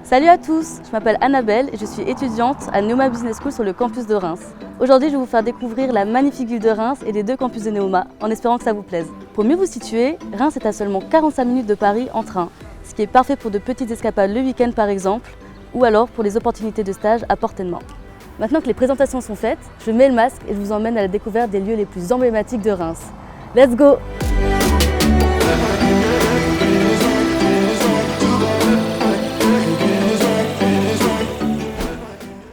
Salut à tous, je m'appelle Annabelle et je suis étudiante à Neoma Business School sur le campus de Reims. Aujourd'hui, je vais vous faire découvrir la magnifique ville de Reims et les deux campus de Neoma, en espérant que ça vous plaise. Pour mieux vous situer, Reims est à seulement 45 minutes de Paris en train, ce qui est parfait pour de petites escapades le week-end par exemple, ou alors pour les opportunités de stage à portée de main. Maintenant que les présentations sont faites, je mets le masque et je vous emmène à la découverte des lieux les plus emblématiques de Reims. Let's go!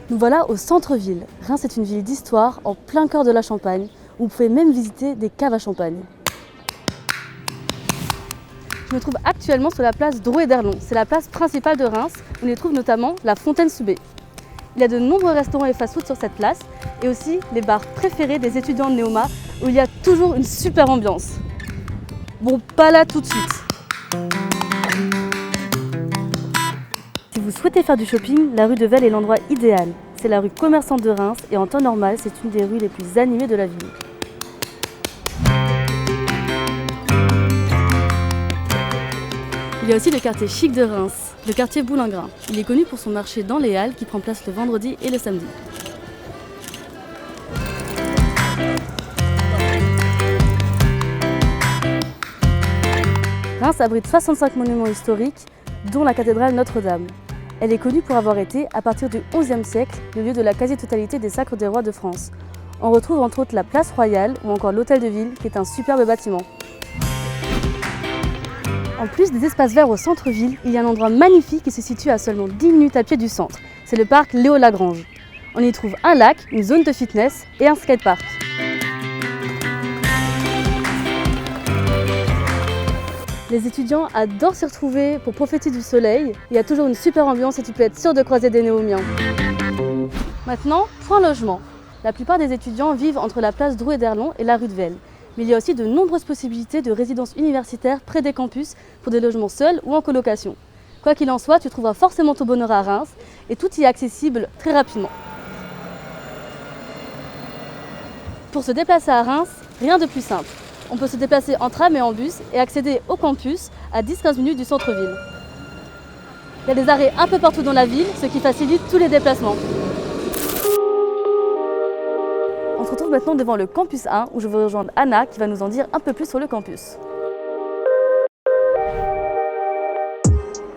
Nous voilà au centre-ville. Reims est une ville d'histoire en plein cœur de la Champagne, où vous pouvez même visiter des caves à champagne. Je me trouve actuellement sur la place Drouet-d'Erlon. C'est la place principale de Reims, où on y trouve notamment la Fontaine sous Bé. Il y a de nombreux restaurants et fast-food sur cette place, et aussi les bars préférés des étudiants de Neoma, où il y a toujours une super ambiance. Bon, pas là tout de suite. Si vous souhaitez faire du shopping, la rue de Vesle est l'endroit idéal. C'est la rue commerçante de Reims et en temps normal, c'est une des rues les plus animées de la ville. Il y a aussi le quartier chic de Reims, le quartier Boulingrin. Il est connu pour son marché dans les Halles qui prend place le vendredi et le samedi. Reims abrite 65 monuments historiques, dont la cathédrale Notre-Dame. Elle est connue pour avoir été, à partir du XIe siècle, le lieu de la quasi-totalité des sacres des rois de France. On retrouve entre autres la place Royale ou encore l'Hôtel de Ville, qui est un superbe bâtiment. En plus des espaces verts au centre-ville, il y a un endroit magnifique qui se situe à seulement 10 minutes à pied du centre. C'est le parc Léo Lagrange. On y trouve un lac, une zone de fitness et un skatepark. Les étudiants adorent s'y retrouver pour profiter du soleil. Il y a toujours une super ambiance et tu peux être sûr de croiser des néomiens. Maintenant, point logement. La plupart des étudiants vivent entre la place Drouet-d'Erlon et la rue de Vesle. Mais il y a aussi de nombreuses possibilités de résidences universitaires près des campus pour des logements seuls ou en colocation. Quoi qu'il en soit, tu trouveras forcément ton bonheur à Reims et tout y est accessible très rapidement. Pour se déplacer à Reims, rien de plus simple. On peut se déplacer en tram et en bus et accéder au campus à 10-15 minutes du centre-ville. Il y a des arrêts un peu partout dans la ville, ce qui facilite tous les déplacements. On se retrouve maintenant devant le campus 1 où je vais rejoindre Anna qui va nous en dire un peu plus sur le campus.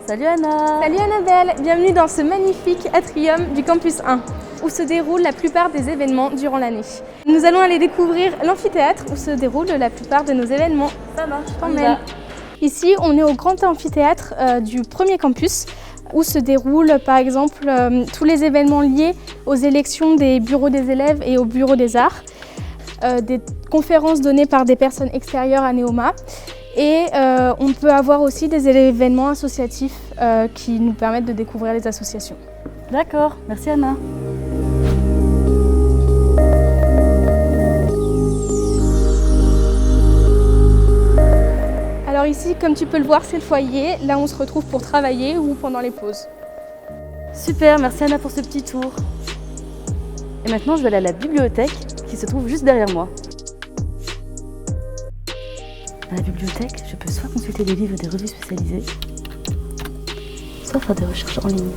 Salut Anna! Salut Annabelle, bienvenue dans ce magnifique atrium du campus 1 où se déroulent la plupart des événements durant l'année. Nous allons aller découvrir l'amphithéâtre où se déroulent la plupart de nos événements. Ça marche, on y va. Ici, on est au grand amphithéâtre du premier campus où se déroulent par exemple tous les événements liés aux élections des bureaux des élèves et au bureau des arts, des conférences données par des personnes extérieures à Neoma et on peut avoir aussi des événements associatifs qui nous permettent de découvrir les associations. D'accord, merci Anna. Alors ici, comme tu peux le voir, c'est le foyer. Là, on se retrouve pour travailler ou pendant les pauses. Super, merci Anna pour ce petit tour. Et maintenant, je vais aller à la bibliothèque qui se trouve juste derrière moi. Dans la bibliothèque, je peux soit consulter des livres et des revues spécialisées, soit faire des recherches en ligne.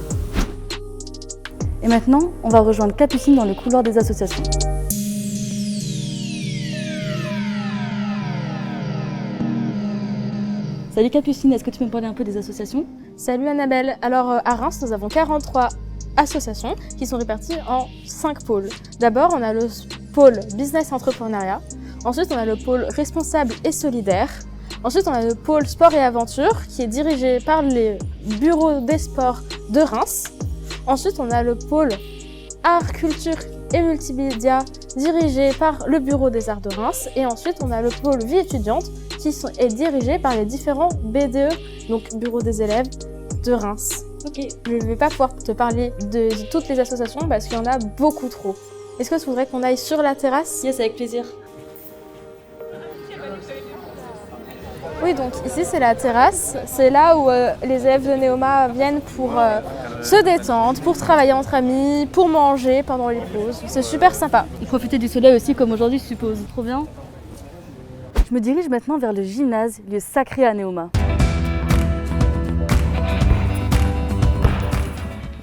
Et maintenant, on va rejoindre Capucine dans le couloir des associations. Salut Capucine, est-ce que tu peux me parler un peu des associations? Salut Annabelle, alors à Reims, nous avons 43 associations qui sont réparties en 5 pôles. D'abord, on a le pôle Business Entrepreneuriat. Ensuite, on a le pôle Responsable et Solidaire. Ensuite, on a le pôle Sport et Aventure qui est dirigé par les bureaux des sports de Reims. Ensuite, on a le pôle Art, Culture et Multimédia dirigé par le bureau des arts de Reims. Et ensuite, on a le pôle Vie étudiante qui est dirigé par les différents BDE, donc bureaux des élèves de Reims. Ok. Je ne vais pas pouvoir te parler de toutes les associations parce qu'il y en a beaucoup trop. Est-ce que tu voudrais qu'on aille sur la terrasse? Yes, avec plaisir. Oui, donc ici c'est la terrasse. C'est là où les élèves de Neoma viennent pour se détendre, pour travailler entre amis, pour manger pendant les pauses. C'est super sympa. Et profiter du soleil aussi comme aujourd'hui, je suppose. Trop bien. Je me dirige maintenant vers le gymnase, lieu sacré à Neoma.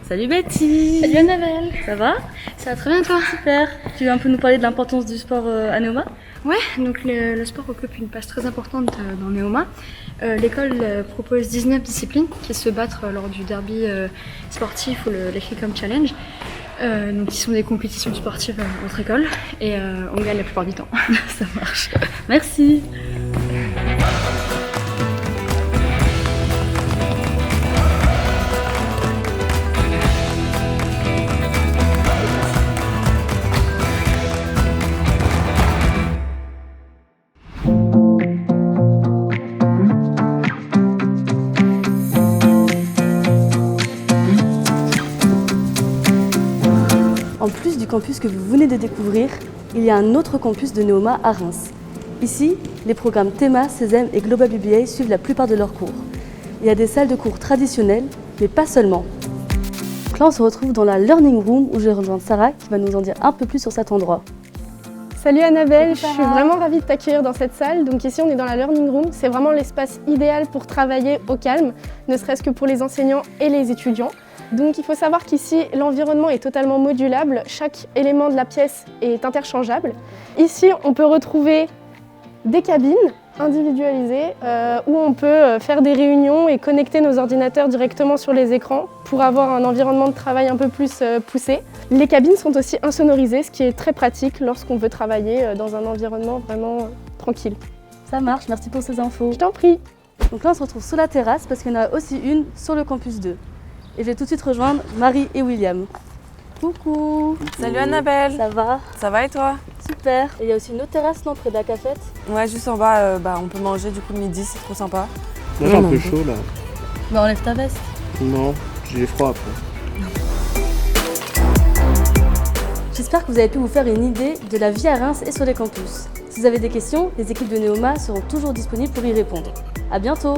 Salut Betty. Salut Annabelle. Ça va? Ça va très bien toi? Super. Tu veux un peu nous parler de l'importance du sport à Neoma? Ouais, donc le sport occupe une place très importante dans Neoma. L'école propose 19 disciplines qui se battent lors du derby sportif ou le Cricom Challenge. Donc qui sont des compétitions sportives entre écoles et on gagne la plupart du temps. Ça marche. Merci. En plus du campus que vous venez de découvrir, il y a un autre campus de Neoma à Reims. Ici, les programmes Théma, Césem et Global BBA suivent la plupart de leurs cours. Il y a des salles de cours traditionnelles, mais pas seulement. Donc là, on se retrouve dans la Learning Room où je vais rejoindre Sarah qui va nous en dire un peu plus sur cet endroit. Salut Annabelle, Salut je suis vraiment ravie de t'accueillir dans cette salle. Donc ici on est dans la Learning Room, c'est vraiment l'espace idéal pour travailler au calme, ne serait-ce que pour les enseignants et les étudiants. Donc il faut savoir qu'ici l'environnement est totalement modulable, chaque élément de la pièce est interchangeable. Ici on peut retrouver des cabines individualisées où on peut faire des réunions et connecter nos ordinateurs directement sur les écrans pour avoir un environnement de travail un peu plus poussé. Les cabines sont aussi insonorisées, ce qui est très pratique lorsqu'on veut travailler dans un environnement vraiment tranquille. Ça marche, merci pour ces infos. Je t'en prie. Donc là, on se retrouve sur la terrasse parce qu'il y en a aussi une sur le campus 2. Et je vais tout de suite rejoindre Marie et William. Coucou. Salut Annabelle. Ça va? Ça va et toi? Super. Et il y a aussi une autre terrasse, non, près de la cafette? Ouais, juste en bas, on peut manger du coup le midi, c'est trop sympa. Moi j'ai un peu chaud là. Bah enlève ta veste. Non, j'ai froid après. J'espère que vous avez pu vous faire une idée de la vie à Reims et sur les campus. Si vous avez des questions, les équipes de Neoma seront toujours disponibles pour y répondre. À bientôt.